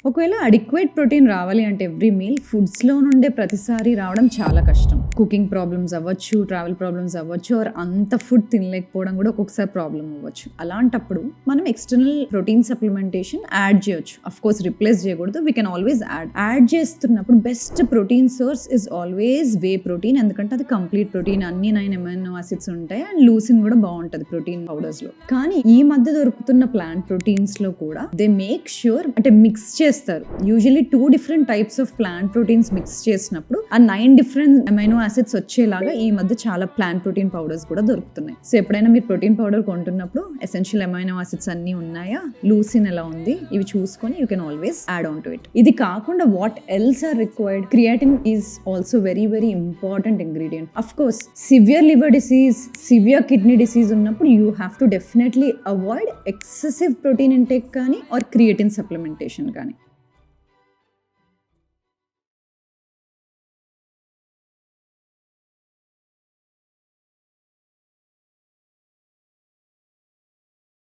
ఒకవేళ adequate protein రావాలి అంటే ఎవ్రీ మీల్ ఫుడ్స్లో నుండే ప్రతిసారి రావడం చాలా కష్టం. కుకింగ్ ప్రాబ్లమ్స్ అవ్వచ్చు, ట్రావెల్ ప్రాబ్లమ్స్ అవ్వచ్చు, ఆర్ అంత ఫుడ్ తినలేకపోవడం కూడా ఒక్కొక్కసారి ప్రాబ్లమ్ అవ్వచ్చు. అలాంటప్పుడు మనం ఎక్స్టర్నల్ ప్రోటీన్ సప్లిమెంటేషన్ యాడ్ చేయొచ్చు. అఫ్ కోర్స్ రిప్లేస్ చేయకూడదు, వీ కెన్ ఆల్వేస్ యాడ్ చేస్తున్నప్పుడు best protein source is always whey protein. ఎందుకంటే అది కంప్లీట్ ప్రోటీన్, అన్ని 9 అమైనో యాసిడ్స్ ఉంటాయి అండ్ లూసిన్ కూడా బాగుంటుంది ప్రోటీన్ పౌడర్స్ లో. కానీ ఈ మధ్య దొరుకుతున్న ప్లాంట్ ప్రోటీన్స్ లో కూడా దే మేక్ ష్యూర్ అంటే మిక్స్ చేస్తారు. Usually 2 different types of plant proteins mix చేసినప్పుడు ఆ 9 డిఫరెంట్ అమైనో యాసిడ్స్ వచ్చేలాగా ఈ మధ్య చాలా ప్లాంట్ ప్రోటీన్ పౌడర్స్ కూడా దొరుకుతున్నాయి. సో ఎప్పుడైనా మీరు ప్రోటీన్ పౌడర్ కొంటున్నప్పుడు ఎసెన్షియల్ అమైనో యాసిడ్స్ అన్ని ఉన్నాయా, లూసిన్ ఎలా ఉంది, ఇవి చూసుకొని you can always add on to it. ఇది కాకుండా what else are required, creatine is also very very important ingredient. Of course severe liver disease, severe kidney disease ఉన్నప్పుడు you have to definitely avoid excessive protein intake కానీ or creatine supplementation కానీ.